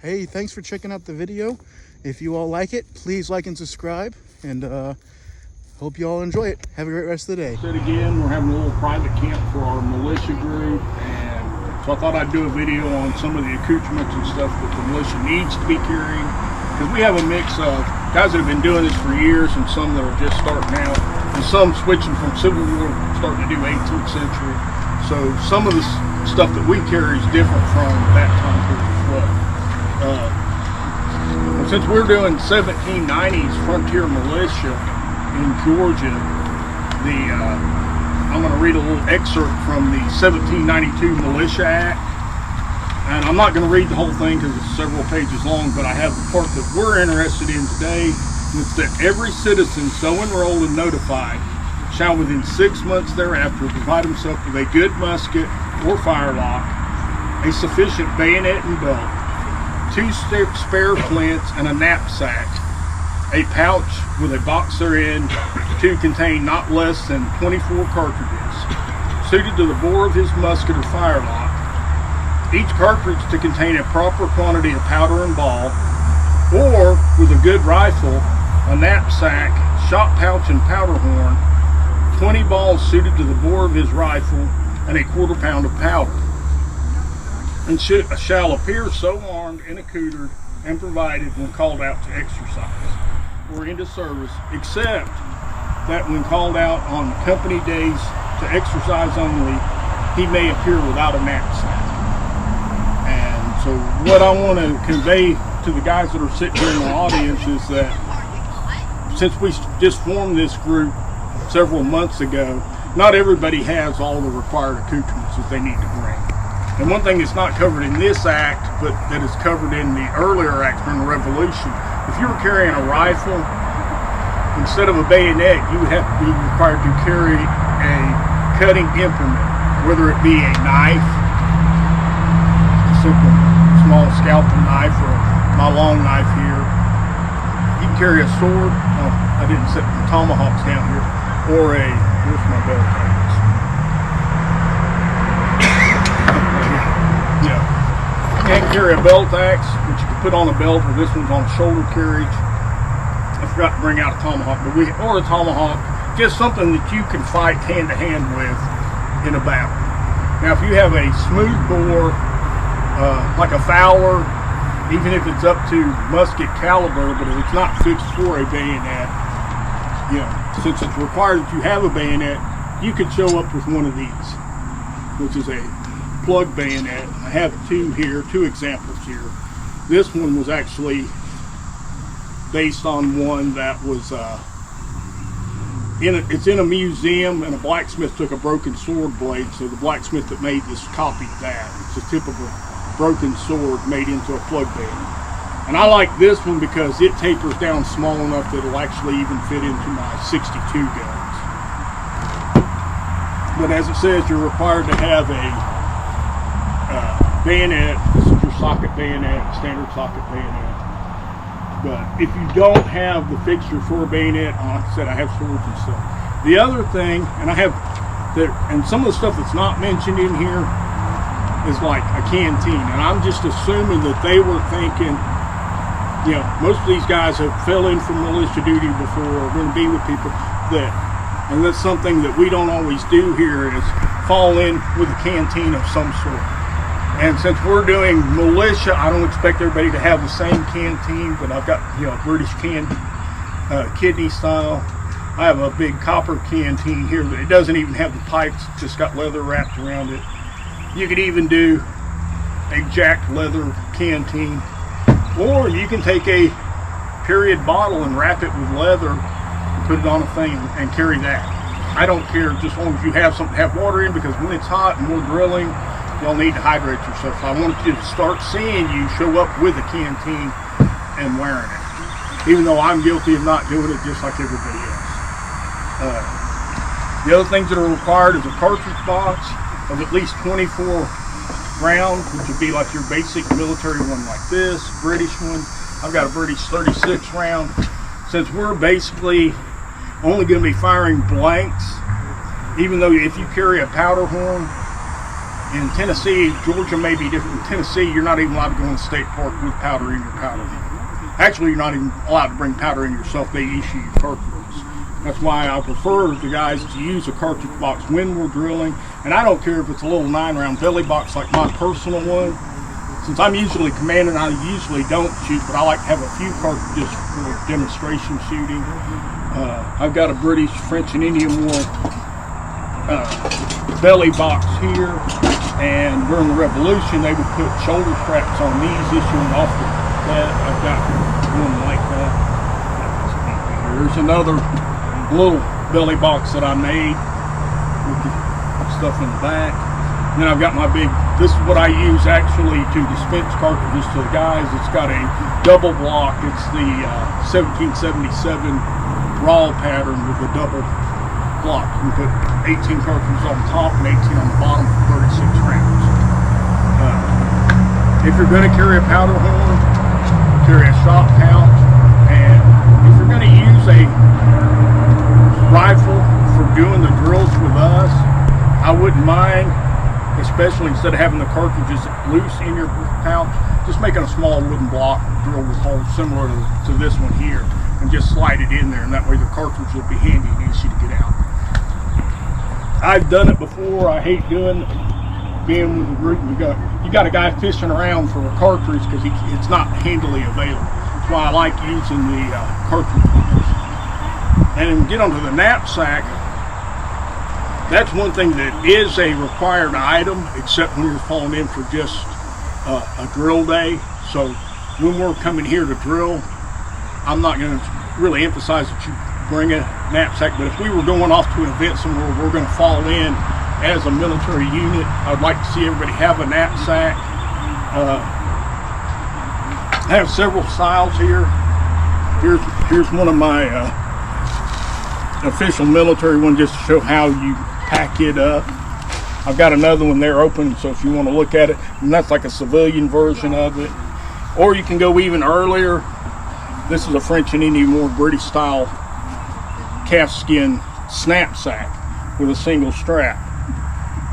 Hey, thanks for checking out the video. If you all like it, please like and subscribe, and hope you all enjoy it. Have a great rest of the day. Said again, we're having a little private camp for our militia group, and so I thought I'd do a video on some of the accoutrements and stuff that the militia needs to be carrying, because we have a mix of guys that have been doing this for years and some that are just starting out, and some switching from Civil War starting to do 18th century. So some of the stuff that we carry is different from that time period as well. Since we're doing 1790s frontier militia in Georgia, I'm going to read a little excerpt from the 1792 Militia Act, and I'm not going to read the whole thing because it's several pages long, but I have the part that we're interested in today, and it's that every citizen so enrolled and notified shall within 6 months thereafter provide himself with a good musket or firelock, a sufficient bayonet and belt, 2 spare flints and a knapsack, a pouch with a box therein to contain not less than 24 cartridges, suited to the bore of his musket or firelock, each cartridge to contain a proper quantity of powder and ball, or with a good rifle, a knapsack, shot pouch and powder horn, 20 balls suited to the bore of his rifle, and a quarter pound of powder, and shall appear so armed and accoutred and provided when called out to exercise or into service, except that when called out on company days to exercise only, he may appear without a knapsack. And so what I want to convey to the guys that are sitting here in the audience is that since we just formed this group several months ago, not everybody has all the required accoutrements that they need to bring. And one thing that's not covered in this act, but that is covered in the earlier act during the Revolution, if you were carrying a rifle, instead of a bayonet, you would have to be required to carry a cutting implement, whether it be a knife, a simple small scalpel knife, or my long knife here. You can carry a sword. Oh, I didn't set the tomahawks down here. Or here's my belt. Yeah. You can't carry a belt axe, which you can put on a belt, or this one's on a shoulder carriage. I forgot to bring out a tomahawk, or a tomahawk, just something that you can fight hand to hand with in a battle. Now, if you have a smooth bore, like a Fowler, even if it's up to musket caliber, but if it's not fixed for a bayonet, since it's required that you have a bayonet, you could show up with one of these, which is a plug bayonet. I have 2 here, 2 examples here. This one was actually based on one that was it's in a museum, and a blacksmith took a broken sword blade, so the blacksmith that made this copied that. It's a typical broken sword made into a plug bayonet. And I like this one because it tapers down small enough that it'll actually even fit into my 62 guns. But as it says, you're required to have a bayonet. This is your socket bayonet, standard socket bayonet. But if you don't have the fixture for a bayonet, like I said, I have swords and stuff. The other thing, and and some of the stuff that's not mentioned in here is like a canteen. And I'm just assuming that they were thinking, most of these guys have fell in from militia duty before, or going to be with people and that's something that we don't always do here, is fall in with a canteen of some sort. And since we're doing militia, I don't expect everybody to have the same canteen, but I've got, British kidney style. I have a big copper canteen here that it doesn't even have the pipes, it's just got leather wrapped around it. You could even do a jacked leather canteen. Or you can take a period bottle and wrap it with leather and put it on a thing and carry that. I don't care, just as long as you have something to have water in, because when it's hot and we're grilling, you'll need to hydrate yourself. So I wanted you to start seeing you show up with a canteen and wearing it, even though I'm guilty of not doing it just like everybody else. The other things that are required is a cartridge box of at least 24 round, which would be like your basic military one like this, British one. I've got a British 36 round. Since we're basically only going to be firing blanks, even though if you carry a powder horn, In Tennessee, Georgia may be different. In Tennessee, you're not even allowed to go in the state park with powder in your powder horn. Actually, you're not even allowed to bring powder in yourself. They issue you cartridges. That's why I prefer the guys to use a cartridge box when we're drilling. And I don't care if it's a little 9-round belly box like my personal one. Since I'm usually commanding, I usually don't shoot, but I like to have a few cartridges for demonstration shooting. I've got a British, French, and Indian War belly box here, and during the Revolution they would put shoulder straps on these, issuing off that. I've got one like that. There's another little belly box that I made with the stuff in the back. And then I've got my big, this is what I use actually to dispense cartridges to the guys. It's got a double block. It's the 1777 raw pattern with a double block. You can put 18 cartridges on top and 18 on the bottom for 36 rounds. If you're going to carry a powder horn, carry a shot pouch, and if you're going to use a rifle for doing the drills with us, I wouldn't mind, especially instead of having the cartridges loose in your pouch, just making a small wooden block drill with holes similar to this one here, and just slide it in there, and that way the cartridge will be handy and easy to get out. I've done it before. I hate doing it, being with a group. You got a guy fishing around for a cartridge because it's not handily available. That's why I like using the cartridge holders. And then get onto the knapsack. That's one thing that is a required item, except when you're falling in for just a drill day. So when we're coming here to drill, I'm not going to really emphasize that you bring a knapsack, but if we were going off to an event somewhere we're going to fall in as a military unit, I'd like to see everybody have a knapsack. I have several styles here. Here's one of my official military one, just to show how you pack it up. I've got another one there open, so if you want to look at it, and that's like a civilian version of it. Or you can go even earlier. This is a French and Indian War British style calf skin knapsack with a single strap.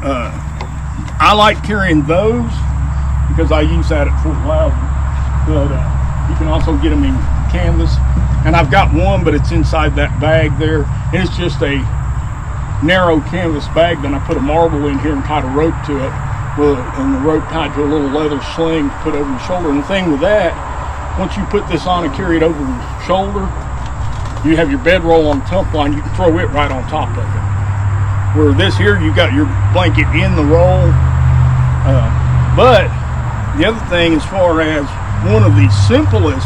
I like carrying those because I use that at Fort Loudon, but you can also get them in canvas. And I've got one, but it's inside that bag there. And it's just a narrow canvas bag. Then I put a marble in here and tied a rope to it, and the rope tied to a little leather sling to put over your shoulder. And the thing with that, once you put this on and carry it over your shoulder, you have your bedroll on the tump line, you can throw it right on top of it. Where this here, you got your blanket in the roll. But the other thing, as far as one of the simplest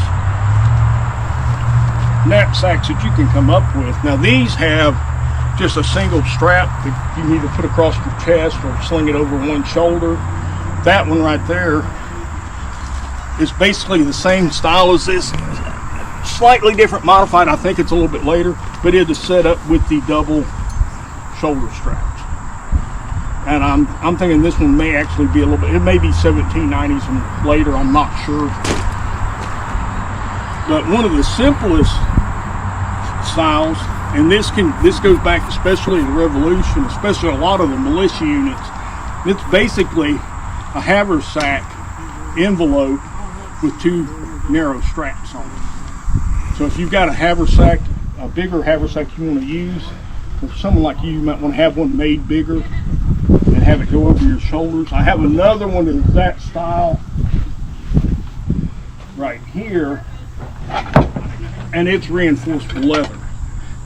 knapsacks that you can come up with, now these have just a single strap that you can either put across your chest or sling it over one shoulder. That one right there is basically the same style as this, slightly different, modified. I think it's a little bit later, but it is set up with the double shoulder straps. And I'm thinking this one may actually be a little bit, it may be 1790s and later, I'm not sure. But one of the simplest styles, and this goes back especially to the Revolution, especially a lot of the militia units, it's basically a haversack envelope with two narrow straps on it. So if you've got a haversack, a bigger haversack you want to use, for someone like you might want to have one made bigger and have it go over your shoulders. I have another one that's that style right here, and it's reinforced with leather.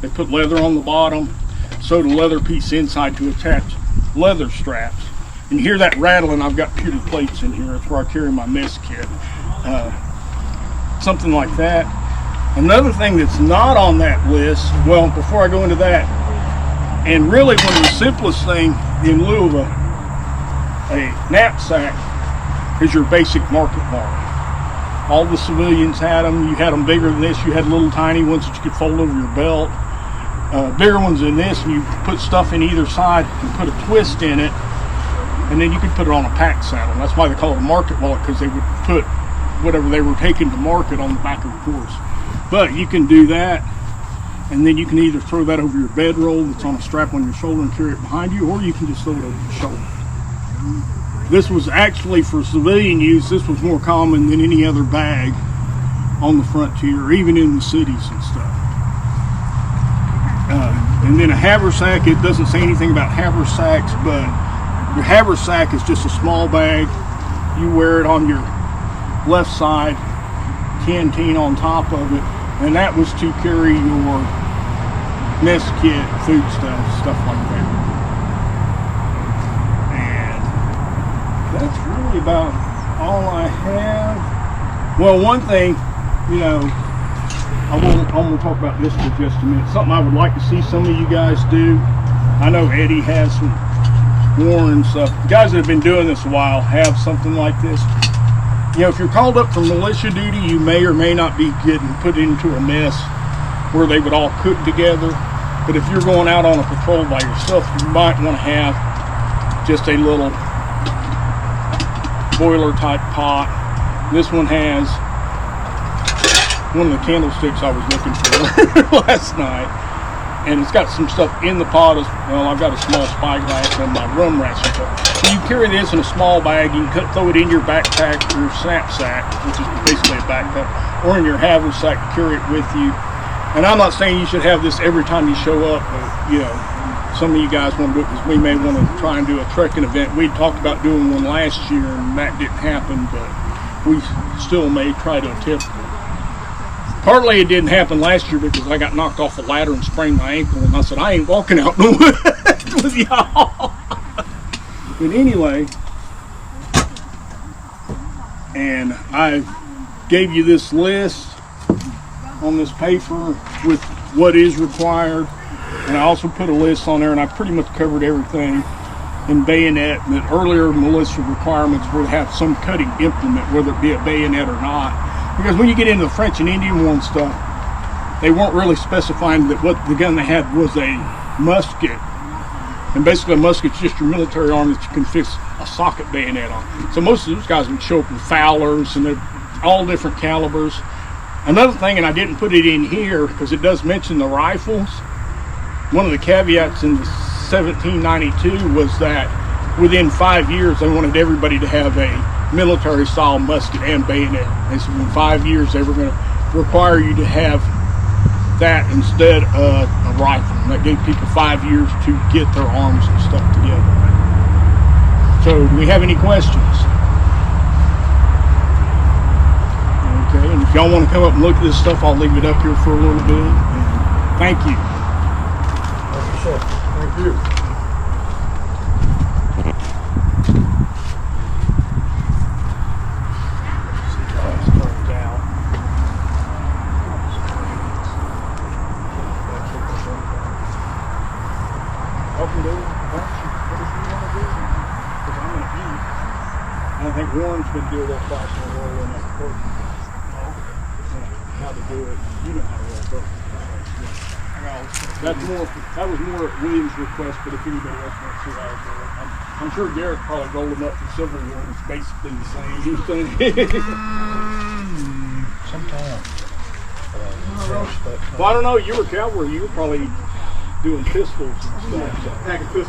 They put leather on the bottom, sewed a leather piece inside to attach leather straps. And you hear that rattling, I've got pewter plates in here. That's where I carry my mess kit. Something like that. Another thing that's not on that list, well, before I go into that, and really one of the simplest thing in lieu of a knapsack is your basic market bar. All the civilians had them. You had them bigger than this. You had little tiny ones that you could fold over your belt. Bigger ones than this, and you put stuff in either side and put a twist in it, and then you could put it on a pack saddle. That's why they call it a market wallet, because they would put whatever they were taking to market on the back of the horse. But you can do that, and then you can either throw that over your bedroll that's on a strap on your shoulder and carry it behind you, or you can just throw it over your shoulder. this was actually for civilian use. This was more common than any other bag on the frontier, even in the cities and stuff. And then a haversack, it doesn't say anything about haversacks, but your haversack is just a small bag. You wear it on your left side, canteen on top of it, and that was to carry your mess kit, food stuff like that. And that's really about all I have. Well, one thing, you know, I'm going to talk about this for just a minute. Something I would like to see some of you guys do. I know Eddie has some Warren stuff. The guys that have been doing this a while have something like this. You know, if you're called up for militia duty, you may or may not be getting put into a mess where they would all cook together. But if you're going out on a patrol by yourself, you might want to have just a little boiler type pot. This one has one of the candlesticks I was looking for last night, and it's got some stuff in the pot. Well, I've got a small spyglass and my rum ration. So you carry this in a small bag. You can throw it in your backpack, your knapsack, which is basically a backpack, or in your haversack, carry it with you. And I'm not saying you should have this every time you show up, but you know, some of you guys want to do it because we may want to try and do a trekking event. We talked about doing one last year and that didn't happen, but we still may try to attempt it. Partly it didn't happen last year because I got knocked off a ladder and sprained my ankle, and I said, I ain't walking out in the woods with y'all. But anyway, and I gave you this list on this paper with what is required, and I also put a list on there, and I pretty much covered everything in bayonet. That earlier militia requirements were to have some cutting implement, whether it be a bayonet or not. Because when you get into the French and Indian War and stuff, they weren't really specifying that what the gun they had was a musket. And basically a musket's just your military arm that you can fix a socket bayonet on. So most of those guys would show up with Fowlers, and they're all different calibers. Another thing, and I didn't put it in here because it does mention the rifles. One of the caveats in the 1792 was that within 5 years they wanted everybody to have a military style musket and bayonet. And so in 5 years they were going to require you to have that instead of a rifle. And that gave people 5 years to get their arms and stuff together. So do we have any questions? Okay, and if y'all want to come up and look at this stuff, I'll leave it up here for a little bit. And thank you. Thank you. I think Warren's been doing that class in the world in that court. How to do it. You know how to roll both. That's more. That was more at William's request, but if anybody else wants to, I was doing. I'm sure Garrett probably rolled them up for Civil War. It's basically the same. Sometimes. Well, I don't know. You were cavalry. You were probably doing pistols and stuff. So.